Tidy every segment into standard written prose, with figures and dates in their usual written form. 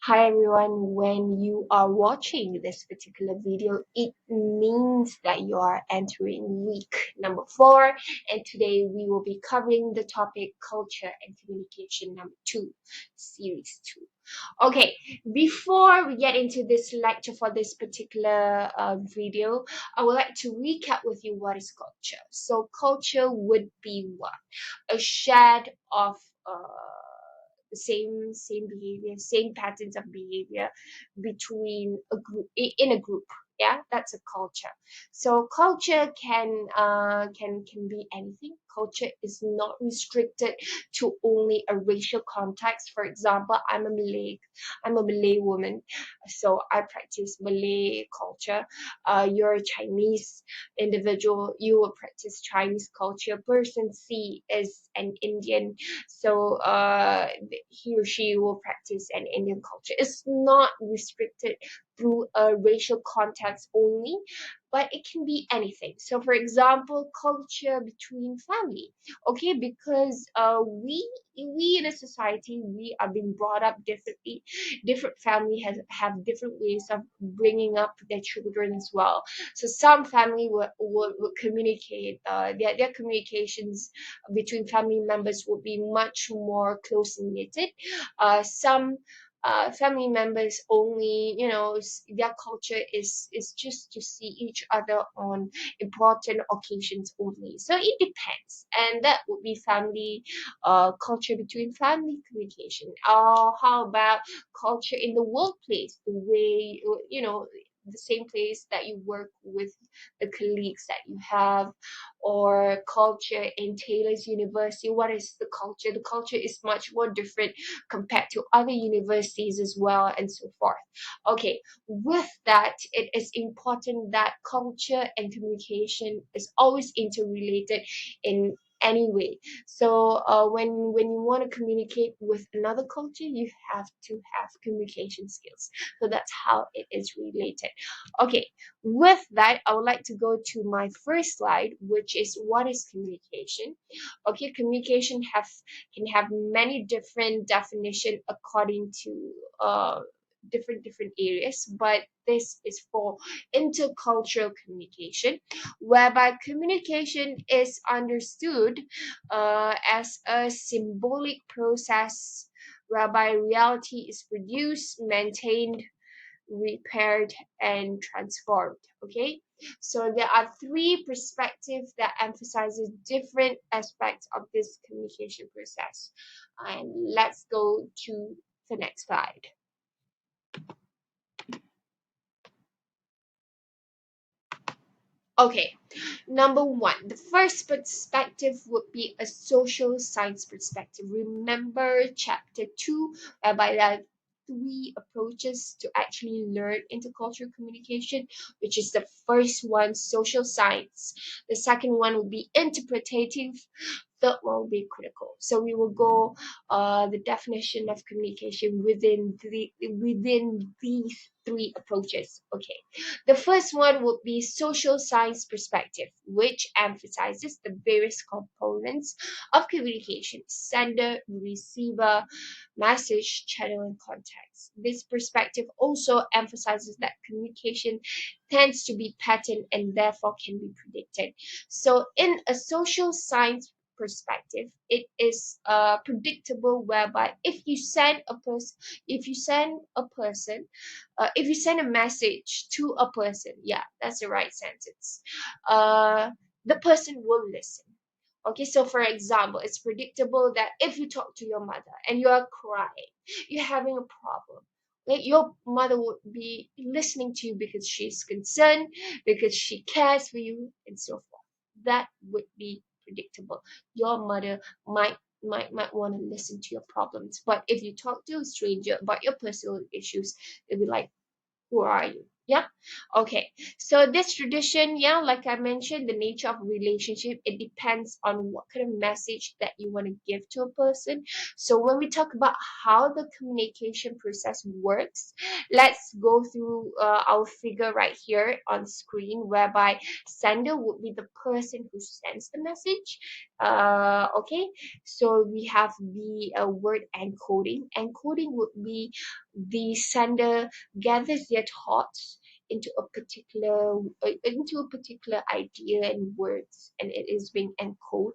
Hi everyone, when you are watching this particular video, it means that you are entering week number 4, and today we will be covering the topic culture and communication number 2, series 2. Okay, before we get into this lecture for this particular video, I would like to recap with you what is culture. So culture would be what? A shade of the same behavior, same patterns of behavior between a group in a group. Yeah, that's a culture. So culture can be anything. Culture is not restricted to only a racial context. For example, I'm a Malay woman, so I practice Malay culture. You're a Chinese individual, you will practice Chinese culture. Person C is an Indian, so he or she will practice an Indian culture. It's not restricted through a racial context only, but it can be anything. So for example, culture between family, okay, because we in a society, we are being brought up differently. Different family have different ways of bringing up their children as well. So some family will communicate, their communications between family members would be much more close knitted. Some family members only, their culture is just to see each other on important occasions only. So it depends, and that would be family culture between family communication. Or how about culture in the workplace? The way, the same place that you work with, the colleagues that you have, or culture in Taylor's University. What is the culture? The culture is much more different compared to other universities as well, and so forth. Okay, with that, it is important that culture and communication is always interrelated in any way. So when you want to communicate with another culture, you have to have communication skills. So that's how it is related. Okay, with that, I would like to go to my first slide, which is what is communication. Okay, communication have can have many different definition according to different areas, but this is for intercultural communication, whereby communication is understood as a symbolic process whereby reality is produced, maintained, repaired, and transformed. Okay, so there are three perspectives that emphasizes different aspects of this communication process, and let's go to the next slide. Okay, number one, the first perspective would be a social science perspective. Remember chapter 2, whereby there are three approaches to actually learn intercultural communication, which is the first one, social science. The second one would be interpretative. Third one will be critical. So we will go the definition of communication within these three approaches. Okay. The first one would be social science perspective, which emphasizes the various components of communication: sender, receiver, message, channel, and context. This perspective also emphasizes that communication tends to be patterned and therefore can be predicted. So, in a social science perspective, it is predictable, whereby if you send a message to a person, yeah, that's the right sentence, uh the person will listen. Okay, so for example, it's predictable that if you talk to your mother and you are crying, you're having a problem, like your mother would be listening to you because she's concerned, because she cares for you, and so forth. That would be predictable. Your mother might want to listen to your problems, but if you talk to a stranger about your personal issues, they'll be like, who are you? Yeah. Okay. So this tradition, yeah, like I mentioned, the nature of relationship, it depends on what kind of message that you want to give to a person. So when we talk about how the communication process works, let's go through our figure right here on screen, whereby sender would be the person who sends the message. Okay. So we have the word encoding. Encoding would be the sender gathers their thoughts into a particular idea and words, and it is being encoded,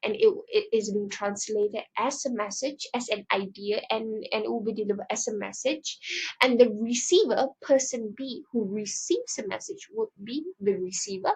and it is being translated as a message, as an idea, and it will be delivered as a message. And the receiver, person B, who receives the message, would be the receiver.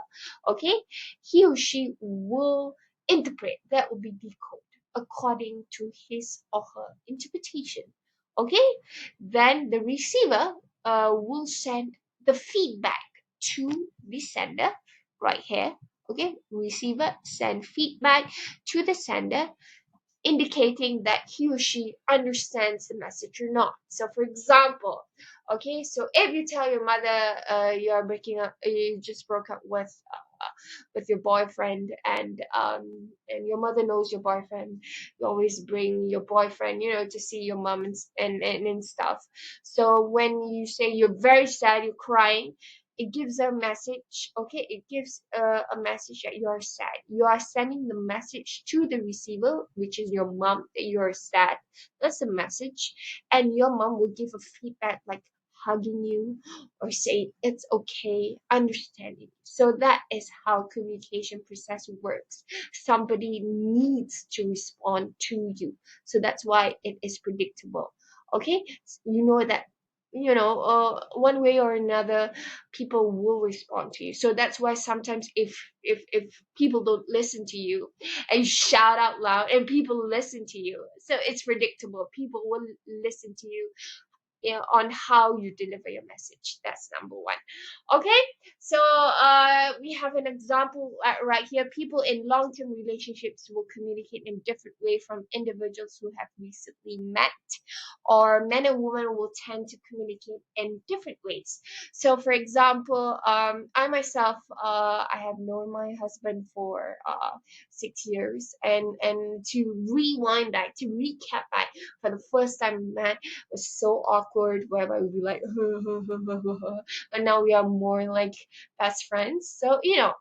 Okay, he or she will interpret, that will be decode according to his or her interpretation. Okay, then the receiver will send the feedback to the sender right here. Okay, receiver send feedback to the sender, indicating that he or she understands the message or not. So, for example, okay, so if you tell your mother you are breaking up, you just broke up with your boyfriend, and your mother knows your boyfriend, you always bring your boyfriend, to see your mom and stuff. So when you say you're very sad, you're crying, it gives a message. Okay, it gives a message that you are sad. You are sending the message to the receiver, which is your mom, that you are sad. That's the message. And your mom will give a feedback, like hugging you or saying it's okay, understanding. So that is how communication process works. Somebody needs to respond to you, so that's why it is predictable. Okay, you know that, one way or another, people will respond to you. So that's why sometimes if people don't listen to you and you shout out loud and people listen to you, so it's predictable, people will listen to you, on how you deliver your message. That's number one. Okay, so we have an example right here. People in long-term relationships will communicate in different way from individuals who have recently met, or men and women will tend to communicate in different ways. So, for example, I myself, I have known my husband for 6 years, and to rewind that, to recap that, for the first time we met was so awkward, whereby we'd be like, but now we are more like best friends. So you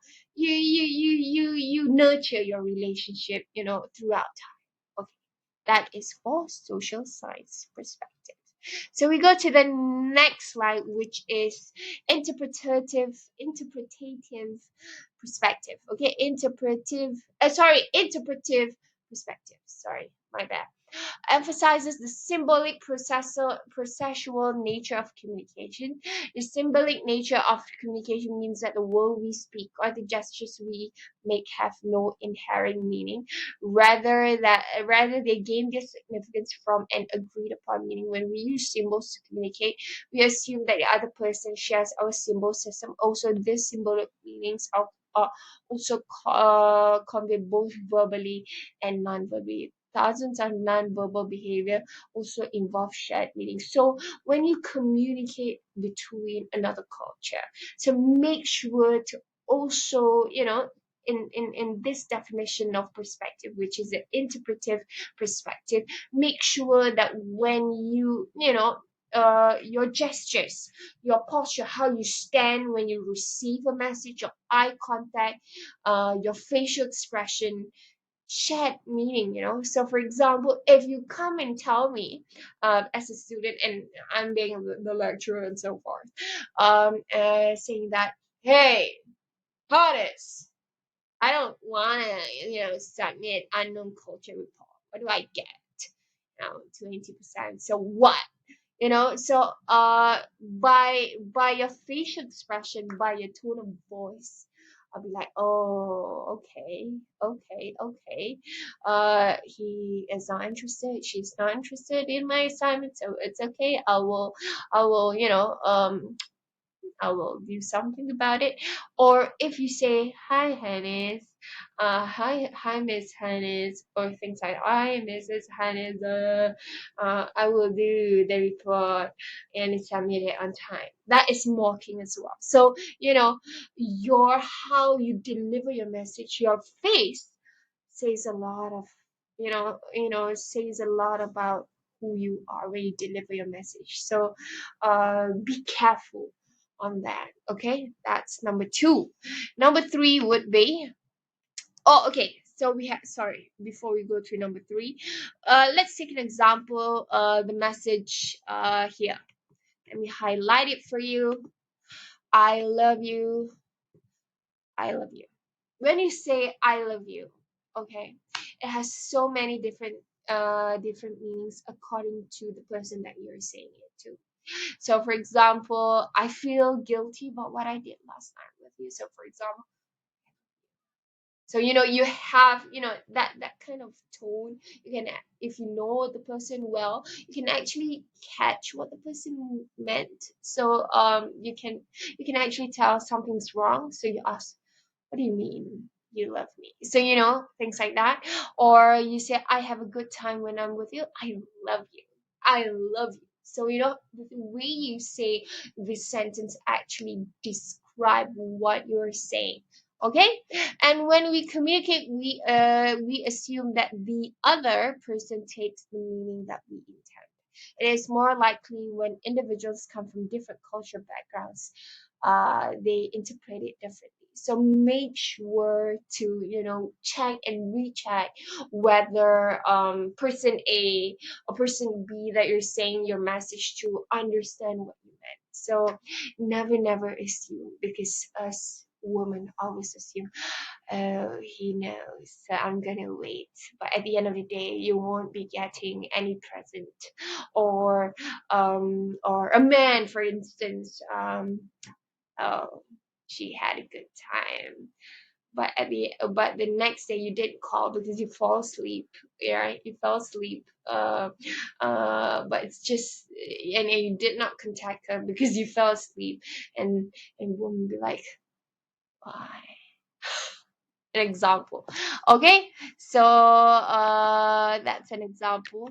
nurture your relationship, throughout time. Okay, that is for social science perspective. So we go to the next slide, which is interpretative perspective. Okay, interpretive perspective. Sorry, my bad. Emphasizes the symbolic processual nature of communication. The symbolic nature of communication means that the word we speak or the gestures we make have no inherent meaning. Rather they gain their significance from an agreed upon meaning. When we use symbols to communicate, we assume that the other person shares our symbol system. Also, these symbolic meanings are also conveyed both verbally and non-verbally. Thousands of non-verbal behavior also involve shared meanings. So when you communicate between another culture, so make sure to also, in this definition of perspective, which is the interpretive perspective, make sure that when your gestures, your posture, how you stand when you receive a message, your eye contact, your facial expression, shared meaning. So for example, if you come and tell me, as a student, and I'm being the lecturer and so forth, saying that, hey, Hottest, I don't want to, submit unknown culture report. What do I get? 20%. So what? So by your facial expression, by your tone of voice, I'll be like, oh, okay, okay, okay. He is not interested, she's not interested in my assignment, so it's okay. I will I will do something about it. Or if you say hi Hannes, hi Miss Hannes, or things like hi Mrs. Hannes, I will do the report and submit it on time. That is mocking as well. So your how you deliver your message, your face says a lot of says a lot about who you are when you deliver your message. So be careful on that. Okay, that's number two. Number three would be, oh, okay, so we have, sorry, before we go to number three, let's take an example, the message here. Let me highlight it for you. I love you. I love you. When you say I love you, okay, it has so many different meanings according to the person that you're saying it to. So for example, I feel guilty about what I did last night with you. So for example, so you have that kind of tone. You can, if you know the person well, you can actually catch what the person meant. So you can actually tell something's wrong, so you ask, what do you mean you love me? So things like that. Or you say, I have a good time when I'm with you. I love you. I love you. So the way you say this sentence actually describe what you're saying. Okay. And when we communicate, we assume that the other person takes the meaning that we intend. It is more likely when individuals come from different cultural backgrounds, they interpret it differently. So make sure to check and recheck whether person A or person B that you're saying your message to understand what you meant. So never assume, because us women always assume, oh, he knows, so I'm gonna wait. But at the end of the day, you won't be getting any present, or a man, for instance. Oh, she had a good time, but the next day you didn't call because you fall asleep. Yeah, you fell asleep. But it's just, and you did not contact her because you fell asleep, and woman be like, why? An example. Okay, so that's an example.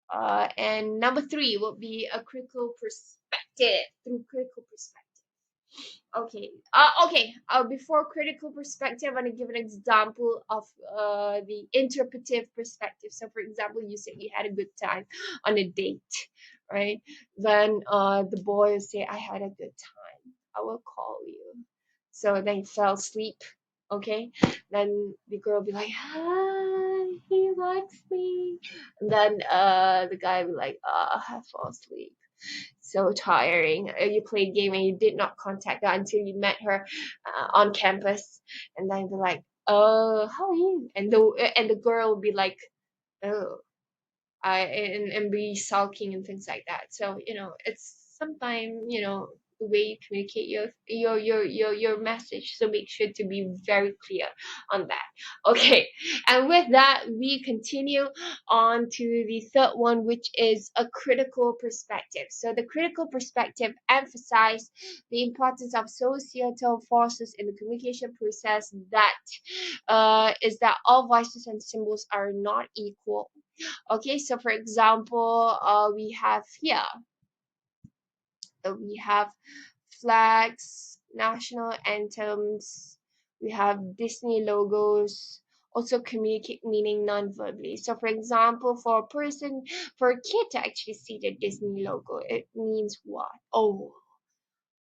And number three would be a critical perspective. Through critical perspective. Okay. Okay. Before critical perspective, I want to give an example of the interpretive perspective. So, for example, you said you had a good time on a date, right? Then the boy will say, "I had a good time. I will call you." So then he fell asleep. Okay. Then the girl will be like, "Hi, he likes me." And then the guy will be like, I fall asleep, so tiring. You played game and you did not contact her until you met her on campus, and then they're like, "Oh, how are you?" And the girl will be like, "Oh, and be sulking and things like that. So it's sometimes the way you communicate your message. So make sure to be very clear on that. Okay, and with that we continue on to the third one, which is a critical perspective. So the critical perspective emphasizes the importance of societal forces in the communication process. That is that all voices and symbols are not equal. Okay, so for example, we have here, we have flags, national anthems, we have Disney logos, also communicate meaning non-verbally. So for example, for a kid to actually see the Disney logo, it means what? Oh,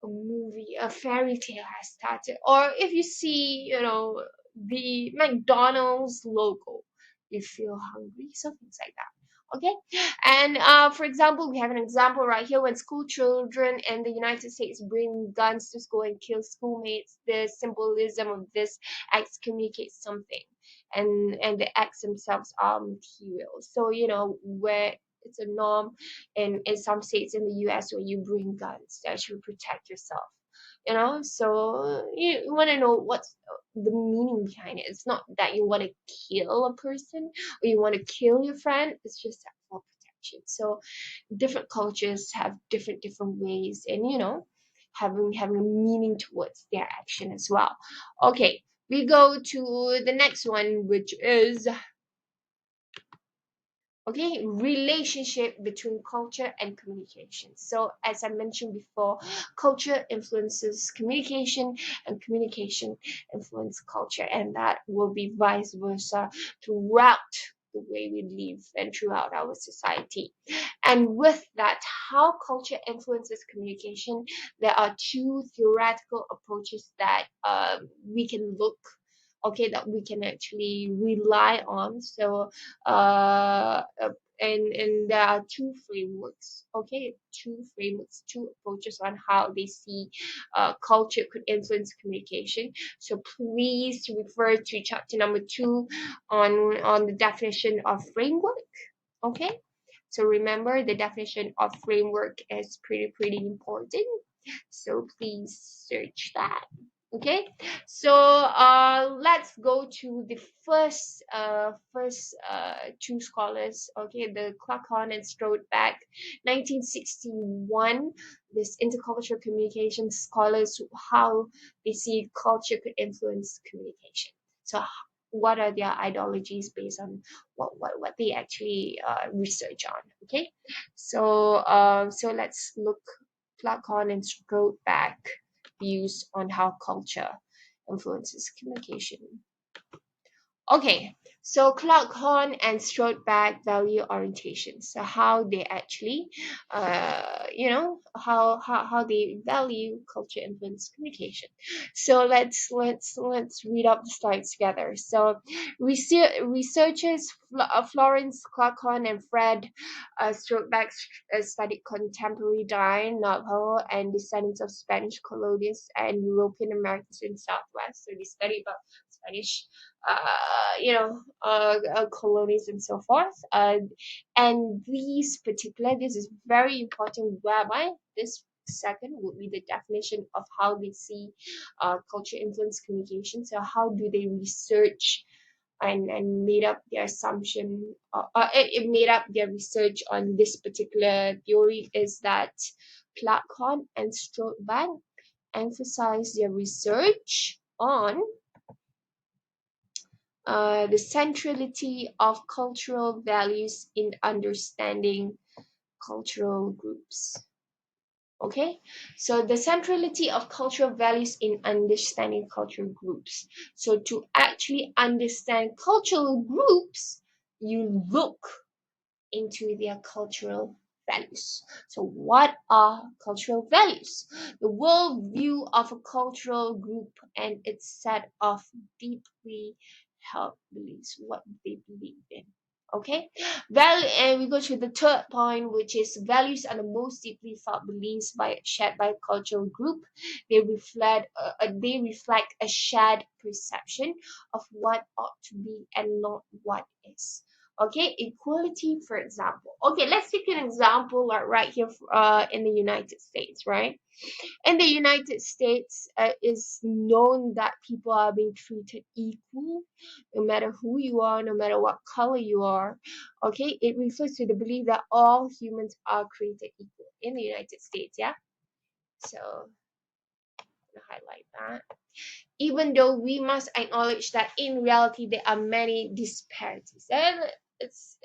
a movie, a fairy tale has started. Or if you see, the McDonald's logo, you feel hungry, so things like that. Okay, and for example, we have an example right here. When school children in the United States bring guns to school and kill schoolmates, the symbolism of this acts communicates something, and the acts themselves are material. So where it's a norm in some states in the US where you bring guns to actually protect yourself. So you want to know what's the meaning behind it. It's not that you want to kill a person or you want to kill your friend. It's just that for protection. So different cultures have different ways, and having a meaning towards their action as well. Okay, we go to the next one, which is, okay, relationship between culture and communication. So as I mentioned before, culture influences communication and communication influence culture, and that will be vice versa throughout the way we live and throughout our society. And with that, how culture influences communication, there are two theoretical approaches that we can look, okay, that we can actually rely on. So and there are two frameworks, okay, two approaches on how they see culture could influence communication. So please refer to chapter number 2 on the definition of framework. Okay, so remember, the definition of framework is pretty important, so please search that. Okay, so let's go to the first two scholars. Okay, the Clarkon and Strodeback, 1961. This intercultural communication scholars, how they see culture could influence communication. So what are their ideologies based on what they actually research on? Okay, so let's look Clarkon and Strodeback views on how culture influences communication. Okay, so Clarkon and Strodeback value orientation. So how they actually, how they value culture influence communication. So let's read up the slides together. So researchers Florence Clarkon and Fred Strodeback studied contemporary Dye, Navajo, and descendants of Spanish colonists and European Americans in Southwest. So they study about Spanish colonies and so forth. And this is very important, whereby this second would be the definition of how they see culture influence communication. So how do they research and made up their assumption, it made up their research on this particular theory, is that Clarkon and Strodebank emphasize their research on the centrality of cultural values in understanding cultural groups. Okay, so the centrality of cultural values in understanding cultural groups. So to actually understand cultural groups, you look into their cultural values. So what are cultural values? The worldview of a cultural group and its set of deeply held beliefs, what they believe in. Okay, value, and we go to the third point, which is values are the most deeply felt beliefs shared by a cultural group. They reflect a shared perception of what ought to be and not what is. Okay, equality, for example. Okay, let's take an example like right here in the United States, right? In the United States, is known that people are being treated equal, no matter who you are, no matter what color you are. Okay, it refers to the belief that all humans are created equal in the United States. Yeah, so I'm gonna highlight that. Even though we must acknowledge that in reality there are many disparities, and it's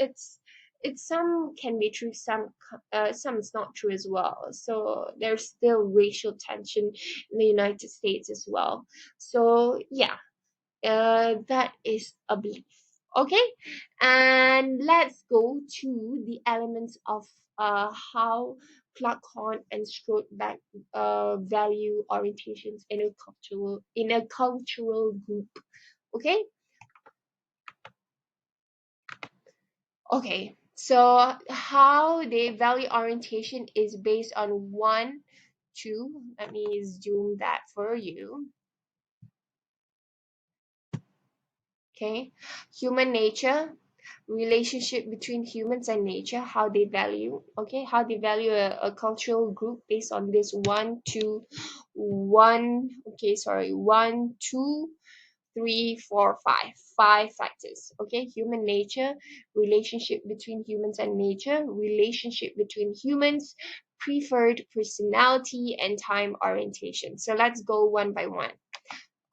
some can be true, some is not true as well. So there's still racial tension in the United States as well. So yeah, that is a belief. Okay, and let's go to the elements of how Clarkon and Strodeback value orientations in a cultural group. Okay, okay. So how they value orientation is based on one, two. Let me zoom that for you. Okay, human nature, relationship between humans and nature, how they value, okay, how they value a cultural group based on this one, two, one, okay, sorry, one, two, three, four, five. Five factors. Okay, human nature, relationship between humans and nature, relationship between humans, preferred personality, and time orientation. So let's go one by one.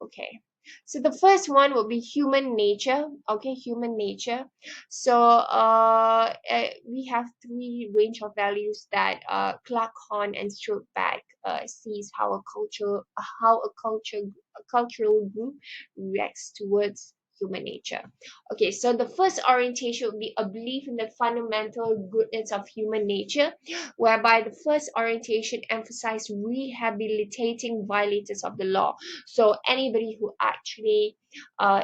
Okay. So the first one will be human nature. Okay, human nature. So we have three range of values that Clark Hahn and Strobeck sees how a cultural group reacts towards human nature. Okay, so the first orientation would be a belief in the fundamental goodness of human nature, whereby the first orientation emphasized rehabilitating violators of the law. So anybody who actually,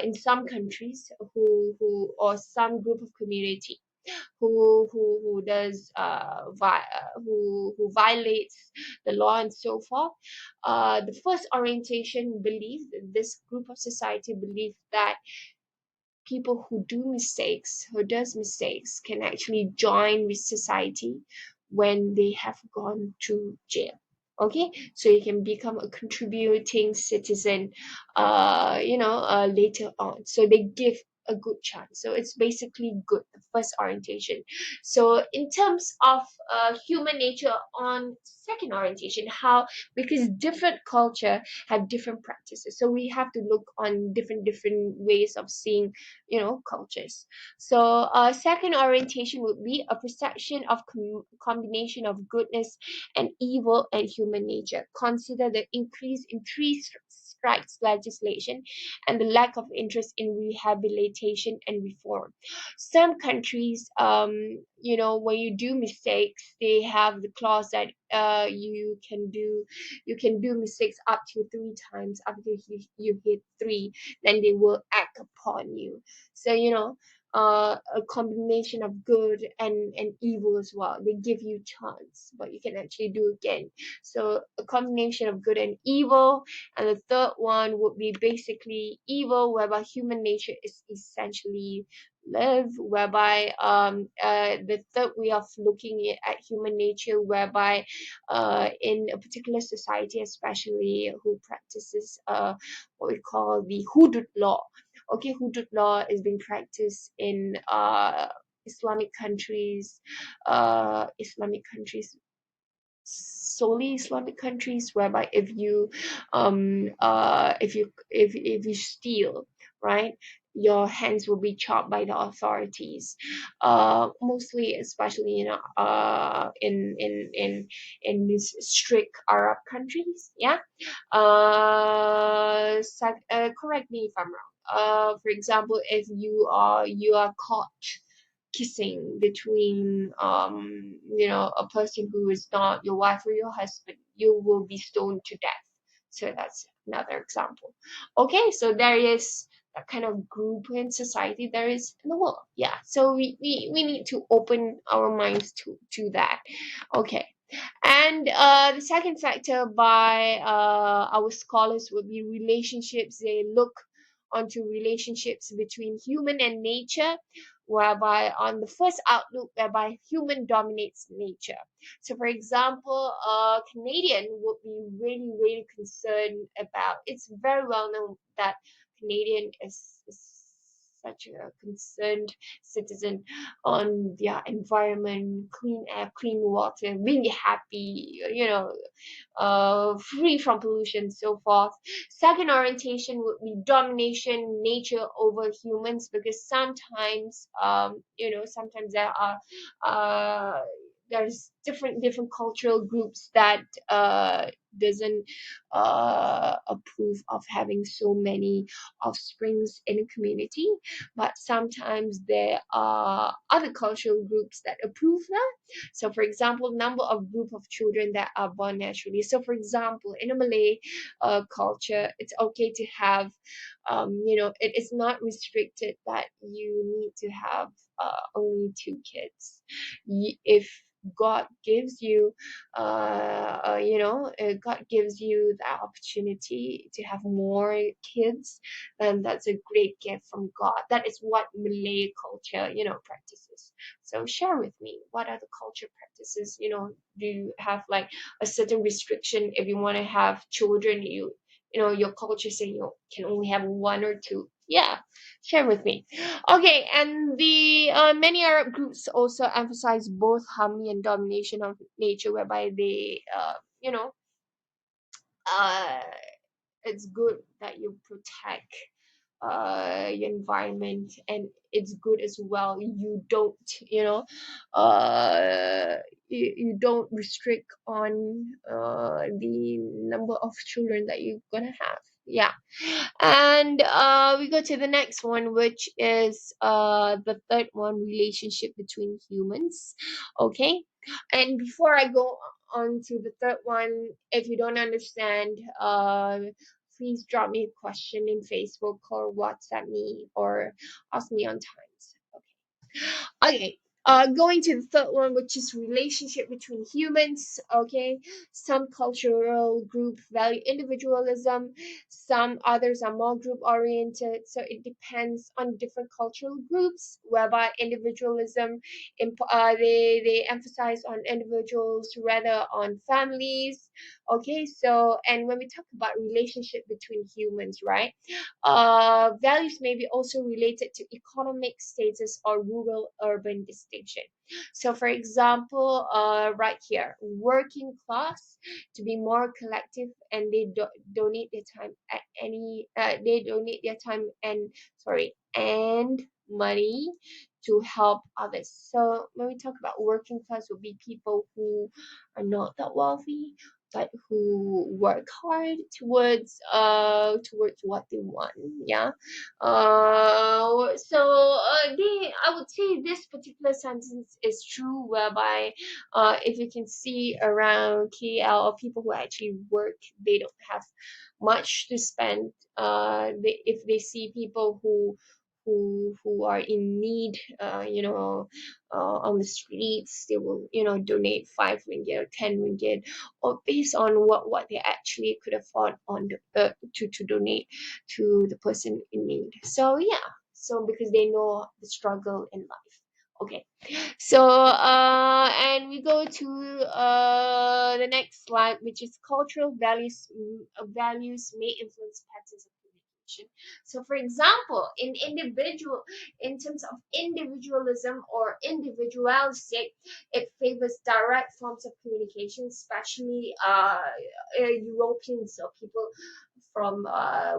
in some countries, who or some group of community who does who violates the law and so forth, the first orientation believed, this group of society believed that people who does mistakes can actually join with society when they have gone to jail. Okay, so you can become a contributing citizen later on, so they give a good chance. So it's basically good, the first orientation. So in terms of human nature on second orientation, how, because different culture have different practices, so we have to look on different ways of seeing cultures. So second orientation would be a perception of combination of goodness and evil and human nature. Consider the increase in strikes legislation and the lack of interest in rehabilitation and reform. Some countries, when you do mistakes, they have the clause that you can do mistakes up to three times. After you hit three, then they will act upon you. So a combination of good and evil as well. They give you chance, but you can actually do again. So a combination of good and evil. And the third one would be basically evil, whereby human nature is essentially live, whereby the third way of looking at human nature, whereby in a particular society, especially who practices what we call the hudud law. Okay, hudud law is being practiced in Islamic countries, solely Islamic countries, whereby if you steal, right, your hands will be chopped by the authorities. Mostly, especially in these strict Arab countries. Yeah. Correct me if I'm wrong. For example, if you are caught kissing between a person who is not your wife or your husband, you will be stoned to death. So that's another example. Okay, so there is that kind of group in society there is in the world. Yeah, so we need to open our minds to that. Okay. And the second factor by our scholars would be relationships. They look onto relationships between human and nature, whereby on the first outlook, whereby human dominates nature. So, for example, a Canadian would be really, really concerned about. It's very well known that Canadian is such a concerned citizen on their environment, clean air, clean water, being happy, free from pollution, so forth. Second orientation would be domination, nature over humans, because sometimes there's different cultural groups that doesn't approve of having so many offsprings in a community, but sometimes there are other cultural groups that approve that. So for example, number of group of children that are born naturally. So for example, in a Malay culture, it's okay to have it is not restricted that you need to have only two kids. If God gives you, God gives you the opportunity to have more kids, then that's a great gift from God. That is what Malay culture, practices. So share with me, what are the culture practices? Do you have like a certain restriction if you want to have children? your culture say you can only have one or two. Yeah, share with me. Okay, and the many Arab groups also emphasize both harmony and domination of nature, whereby they you know uh it's good that you protect your environment, and it's good as well you don't uh you don't restrict on the number of children that you're gonna have. Yeah. And we go to the next one, which is the third one, relationship between humans. Okay. And before I go on to the third one, if you don't understand, please drop me a question in Facebook or WhatsApp me or ask me on Times. Okay. Going to the third one, which is relationship between humans. Okay, some cultural group value individualism, some others are more group oriented. So it depends on different cultural groups, whereby individualism, they emphasize on individuals rather on families. Okay, so and when we talk about relationship between humans, right? Values may be also related to economic status or rural urban distinction. So, for example, right here, working class to be more collective, and they donate their time at any, they donate their time and and money to help others. So when we talk about working class, will be people who are not that wealthy, but who work hard towards what they want. Yeah. They I would say this particular sentence is true, whereby if you can see around KL, or people who actually work, they don't have much to spend. If they see people who are in need, on the streets, they will, donate 5 ringgit or 10 ringgit, or based on what they actually could afford on to donate to the person in need. So yeah, so because they know the struggle in life. Okay, so and we go to the next slide, which is cultural values. Values may influence patterns of communication. So, for example, in terms of individualism or individualistic, it favors direct forms of communication, especially Europeans or people from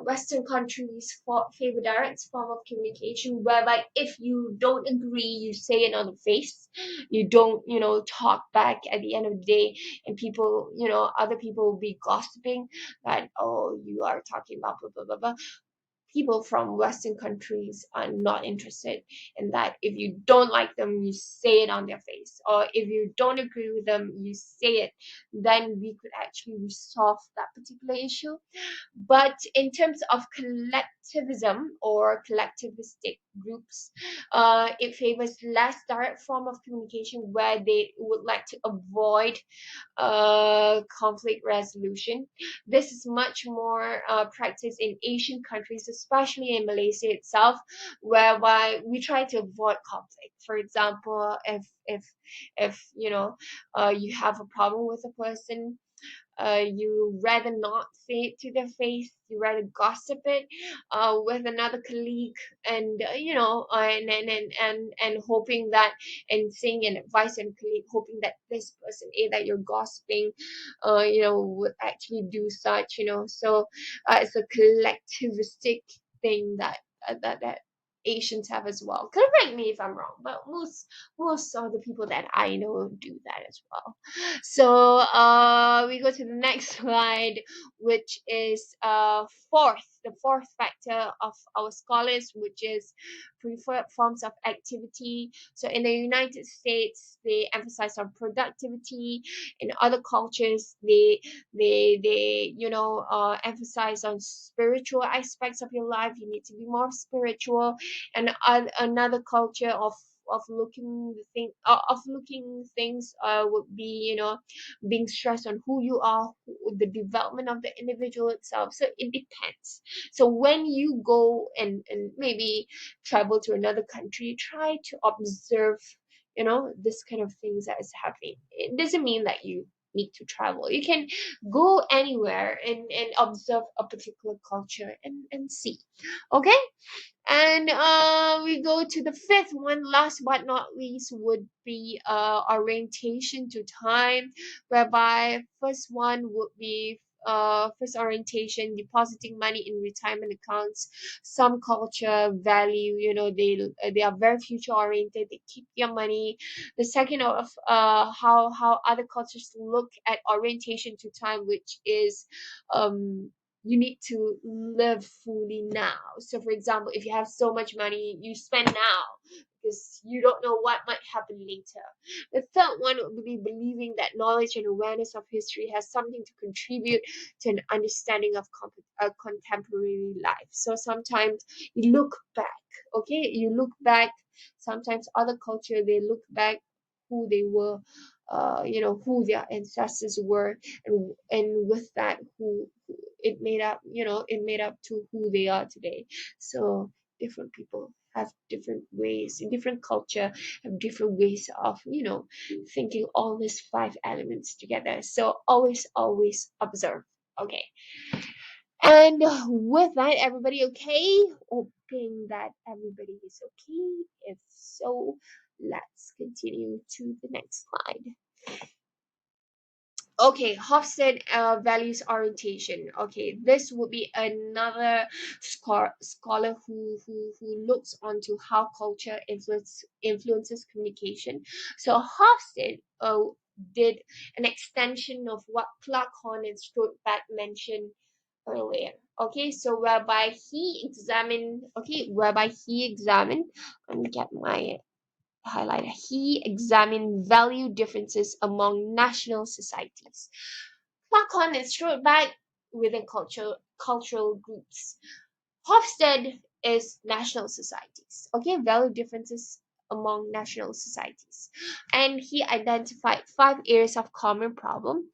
Western countries favor direct form of communication, whereby if you don't agree, you say it on the face. You don't, talk back at the end of the day, and people, other people will be gossiping that, oh, you are talking about blah blah blah blah. People from Western countries are not interested in that. If you don't like them, you say it on their face. Or if you don't agree with them, you say it. Then we could actually resolve that particular issue. But in terms of collectivism or collectivistic groups, it favors less direct form of communication, where they would like to avoid conflict resolution. This is much more practiced in Asian countries, especially in Malaysia itself, whereby we try to avoid conflict. For example, if you have a problem with a person, you rather not say it to their face, you rather gossip it with another colleague, and and hoping that, and saying an advice and colleague, hoping that this person that you're gossiping would actually do such. So it's a collectivistic thing that that Asians have as well. Correct me if I'm wrong, but most of the people that I know do that as well. So we go to the next slide, which is the fourth factor of our scholars, which is preferred forms of activity. So in the United States, they emphasize on productivity. In other cultures, they emphasize on spiritual aspects of your life. You need to be more spiritual. And another culture of looking things would be, being stressed on who you are, the development of the individual itself. So it depends. So when you go and maybe travel to another country, try to observe this kind of things that is happening. It doesn't mean that need to travel. You can go anywhere and observe a particular culture and see. Okay, and we go to the fifth one, last but not least, would be orientation to time, whereby first one would be first orientation, depositing money in retirement accounts. Some culture value, they are very future oriented. They keep their money. The second of how other cultures look at orientation to time, which is you need to live fully now. So, for example, if you have so much money, you spend now because you don't know what might happen later. The third one would be believing that knowledge and awareness of history has something to contribute to an understanding of contemporary life. So, sometimes you look back, okay? You look back. Sometimes other culture, they look back who they were, who their ancestors were, and with that, who it made up to who they are today. So different people have different ways, in different culture have different ways of thinking all these five elements together. So always observe. Okay, and with that, everybody okay? Hoping that everybody is okay. If so, let's continue to the next slide. Okay, Hofstede values orientation. Okay, this would be another scholar who looks onto how culture influences communication. So Hofstede did an extension of what Clark Horn and Strodeback mentioned earlier. Okay, so whereby he examined, let me get my highlighter. He examined value differences among national societies. Marcon is strode back within cultural groups. Hofstede is national societies. Okay, value differences among national societies. And he identified five areas of common problem.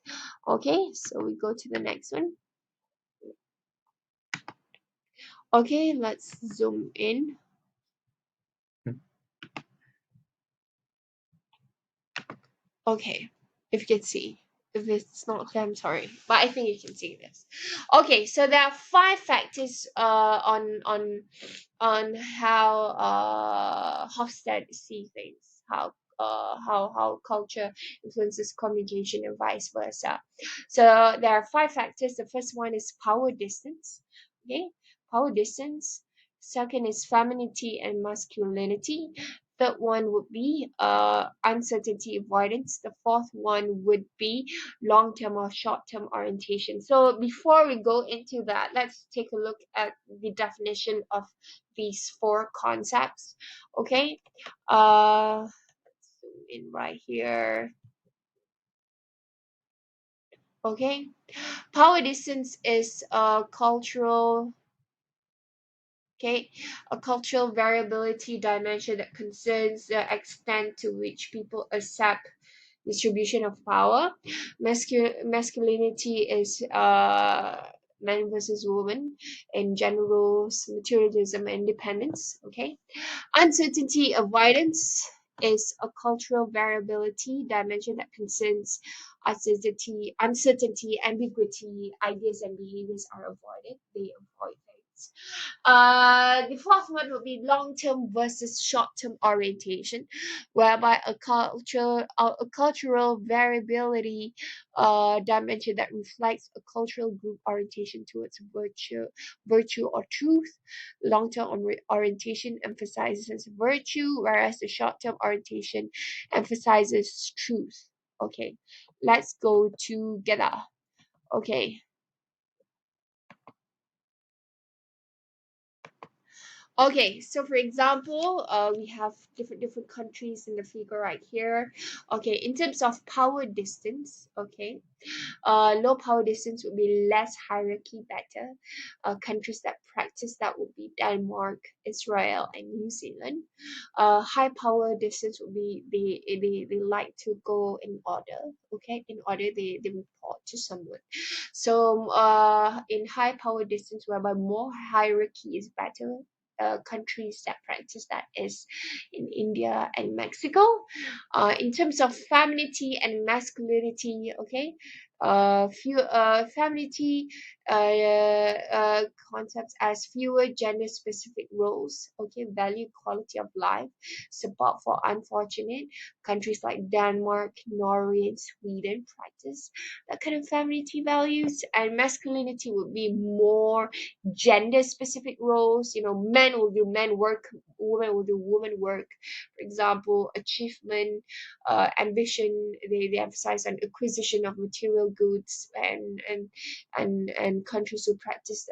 Okay, so we go to the next one. Okay, let's zoom in. Okay, if you can see. If it's not clear, I'm sorry, but I think you can see this. Okay, so there are five factors on how Hofstede see things, how culture influences communication and vice versa. So there are five factors. The first one is power distance. Okay, power distance. Second is femininity and masculinity. Third one would be uncertainty avoidance. The fourth one would be long-term or short-term orientation. So before we go into that, let's take a look at the definition of these four concepts. Okay, zoom in right here. Okay, power distance is a cultural. Okay, a cultural variability dimension that concerns the extent to which people accept distribution of power. Masculinity is man versus woman in general, materialism and independence. Okay, uncertainty avoidance is a cultural variability dimension that concerns uncertainty, ambiguity, ideas and behaviors are avoided. They avoid things. The fourth one would be long-term versus short-term orientation, whereby a cultural variability dimension that reflects a cultural group orientation towards virtue or truth. Long-term orientation emphasizes virtue, whereas the short-term orientation emphasizes truth. Okay, let's go together. Okay. Okay, so for example, we have different countries in the figure right here. Okay, in terms of power distance, okay, low power distance would be less hierarchy, better. Countries that practice that would be Denmark, Israel, and New Zealand. High power distance would be they like to go in order. Okay, in order they report to someone. So in high power distance, whereby more hierarchy is better. countries that practice that is in India and Mexico. In terms of femininity and masculinity, okay, few femininity concepts as fewer gender specific roles, okay, value quality of life, support for unfortunate. Countries like Denmark, Norway, and Sweden practice that kind of femininity values. And masculinity would be more gender specific roles. You know, men will do men work, women will do women work. For example, achievement, ambition, they emphasize on acquisition of material goods. And countries who practice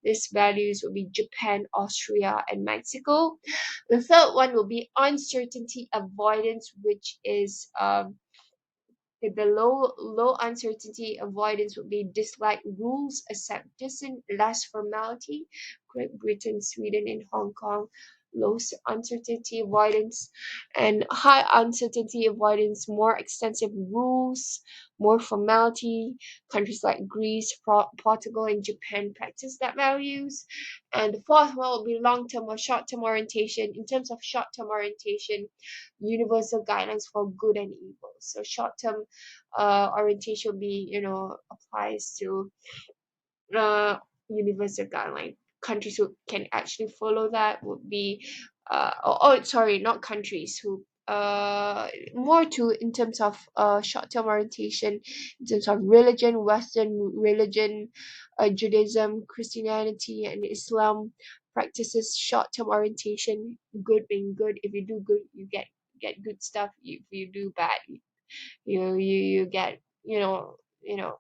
these values will be Japan, Austria, and Mexico. The third one will be uncertainty avoidance, which is the low uncertainty avoidance would be dislike rules, accept distance, less formality. Great Britain, Sweden, and Hong Kong. Low uncertainty avoidance and high uncertainty avoidance, more extensive rules, more formality. Countries like Greece, Portugal, and Japan practice that values. And the fourth one will be long-term or short-term orientation. In terms of short-term orientation, universal guidelines for good and evil. So short-term orientation will be, applies to uh, universal guideline. Countries who can actually follow that would be, sorry, not countries who. More to in terms of short-term orientation, in terms of religion, Western religion, Judaism, Christianity, and Islam practices short-term orientation. Good being good. If you do good, you get good stuff. If you do bad, you get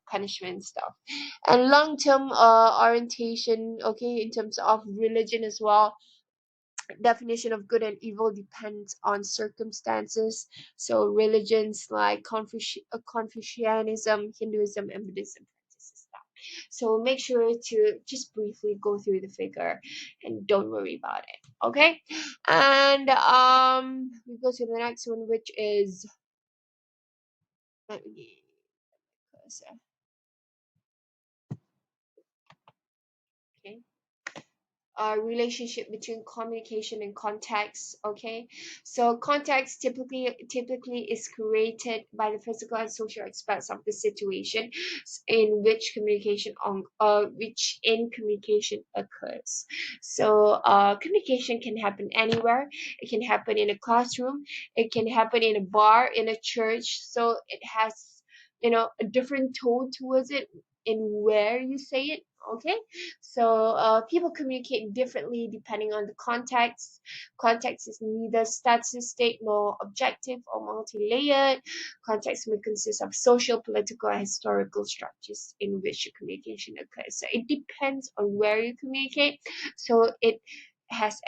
punishment and stuff. And long-term orientation, okay, in terms of religion as well, definition of good and evil depends on circumstances. So religions like Confucianism, Hinduism, and Buddhism practices that. So make sure to just briefly go through the figure and don't worry about it, okay? And we go to the next one, which is, let me okay, relationship between communication and context. Okay, so context typically is created by the physical and social aspects of the situation in which communication occurs. So communication can happen anywhere. It can happen in a classroom, it can happen in a bar, in a church. So it has, a different tone towards it in where you say it. Okay, so people communicate differently depending on the context. Context is neither statistic nor objective or multi-layered. Context may consist of social, political, and historical structures in which the communication occurs. So it depends on where you communicate. So it is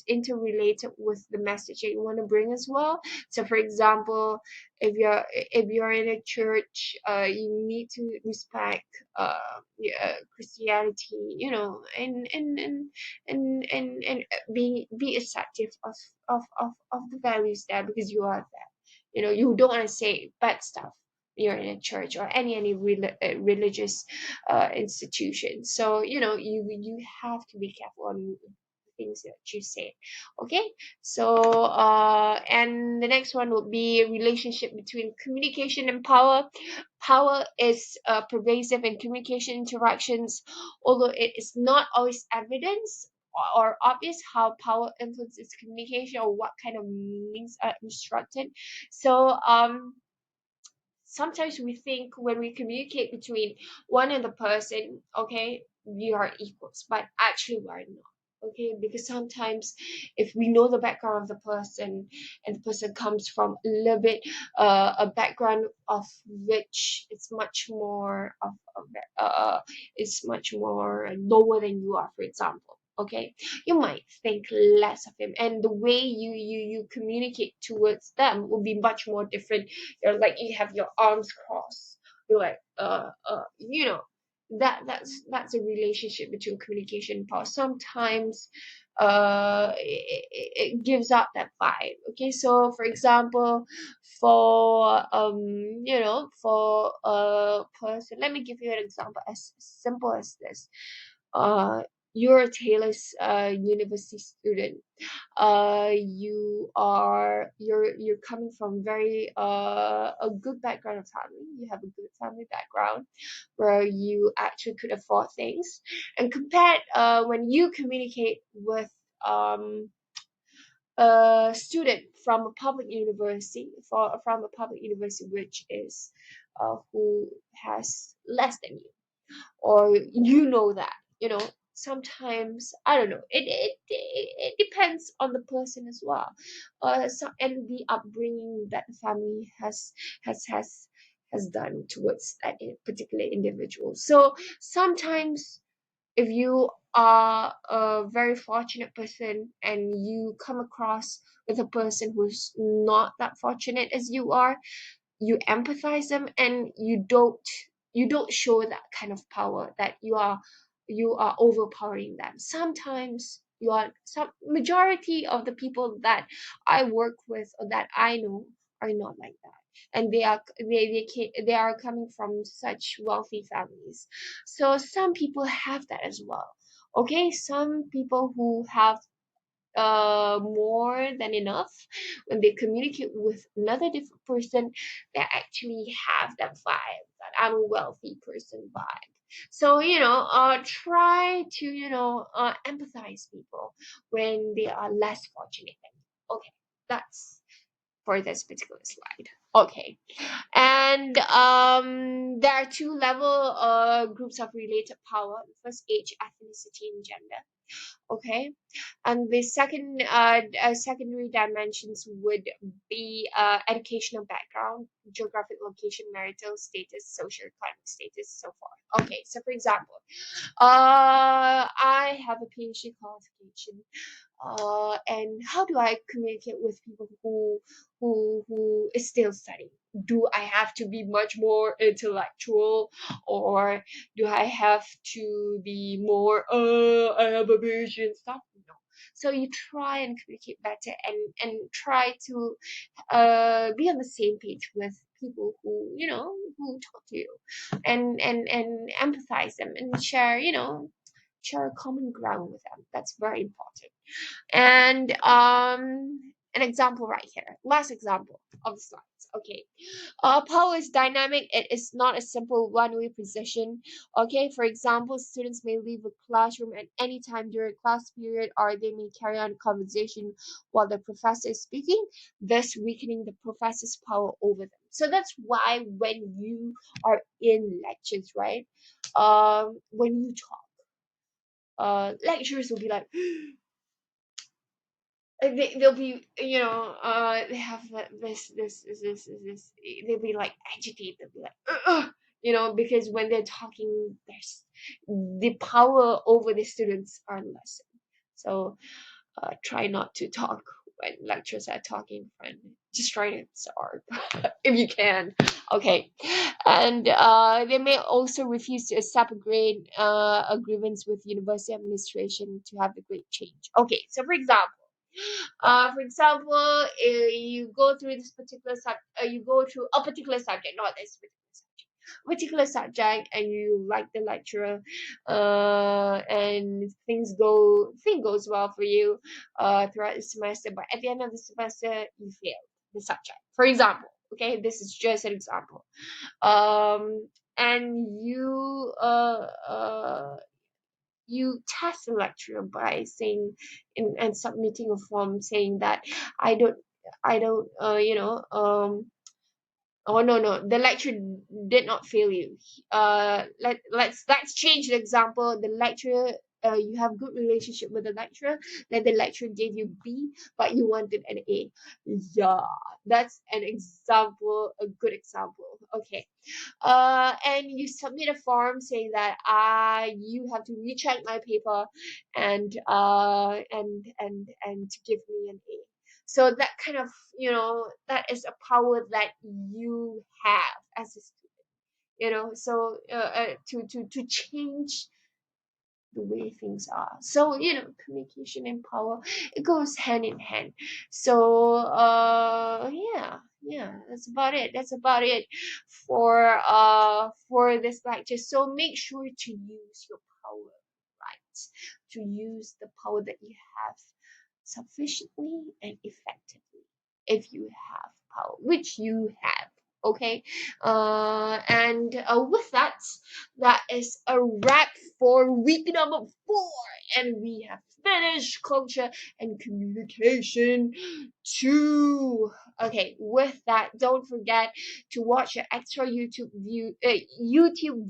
interrelated with the message that you want to bring as well. So for example, if you're in a church, you need to respect yeah, Christianity, and be acceptive of the values there, because you are there. You don't want to say bad stuff. You're in a church or religious institution, so you have to be careful on things that you say. Okay, so and the next one would be relationship between communication and power. Power is pervasive in communication interactions, although it is not always evidence or obvious how power influences communication or what kind of meanings are instructed. So sometimes we think when we communicate between one other person, okay, we are equals, but actually we're not. Okay, because sometimes if we know the background of the person, and the person comes from a little bit a background of which it's much more is much more lower than you are, for example, okay, you might think less of him, and the way you communicate towards them will be much more different. You're like, you have your arms crossed, you're like that's a relationship between communication and power. Sometimes it gives out that vibe. Okay, so for example, for a person, let me give you an example as simple as this. you're a Taylor's university student. You're coming from very a good background of family. You have a good family background where you actually could afford things, and compared when you communicate with um a student from a public university, from a public university which is who has less than you, or you know that, sometimes I don't know, it depends on the person as well, and the upbringing that the family has has has done towards that particular individual. So sometimes if you are a very fortunate person and you come across with a person who's not that fortunate as you are, you empathize them, and you don't show that kind of power that you are overpowering them. Sometimes some majority of the people that I work with or that I know are not like that, and they are coming from such wealthy families. So some people have that as well. Okay, some people who have more than enough, when they communicate with another different person, they actually have that vibe, that I'm a wealthy person vibe. So try to empathize people when they are less fortunate than you. Okay, that's for this particular slide. Okay, and there are two level groups of related power. First, age, ethnicity, and gender. Okay, and the secondary dimensions would be educational background, geographic location, marital status, social economic status, so forth. Okay, so for example, I have a PhD qualification, and how do I communicate with people who is still studying? Do I have to be much more intellectual, or do I have to be more I have a vision stuff? No. So you try and communicate better, and try to be on the same page with people who talk to you, and empathize them, and share a common ground with them. That's very important. And an example right here, last example of the slides. Okay, power is dynamic. It is not a simple one-way position. Okay, for example, students may leave a classroom at any time during class period, or they may carry on a conversation while the professor is speaking, thus weakening the professor's power over them. So that's why when you are in lectures, right, when you talk, lecturers will be like, they'll be, they have this, they'll be like agitated, they'll be like, because when they're talking, there's the power over the students are lessened. So try not to talk when lecturers are talking, friend. Just try to absorb if you can. Okay, and they may also refuse to accept a grade a grievance with university administration to have the grade change. Okay, so for example, you go through this particular you go through a particular subject, not this particular subject, and you like the lecturer, and thing goes well for you throughout the semester, but at the end of the semester you fail the subject. For example, okay, this is just an example. And you test the lecturer by saying and submitting a form saying that I don't oh no, no, the lecturer did not fail you. Let's change the example. The lecturer, you have good relationship with the lecturer, then the lecturer gave you B, but you wanted an A. Yeah, that's an example, a good example. Okay, and you submit a form saying that you have to recheck my paper, and to give me an A. So that kind of, that is a power that you have as a student, so to change the way things are. So communication and power, it goes hand in hand. So yeah, that's about it for this lecture. So make sure to use your power, right? to use the power that you have sufficiently and effectively, if you have power, which you have. Okay, and with that, that is a wrap for week number 4, and we have finished culture and communication 2. Okay, with that, don't forget to watch an extra YouTube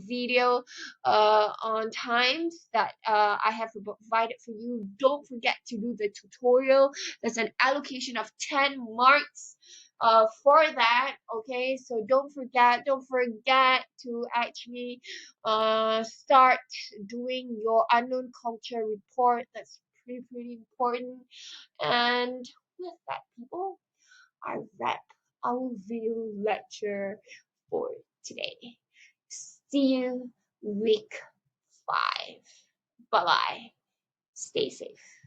video on times that I have provided for you. Don't forget to do the tutorial. There's an allocation of 10 marks for that. Okay, so don't forget to actually start doing your unknown culture report. That's pretty important. And with that, people, I wrap our video lecture for today. See you week 5. Bye bye. Stay safe.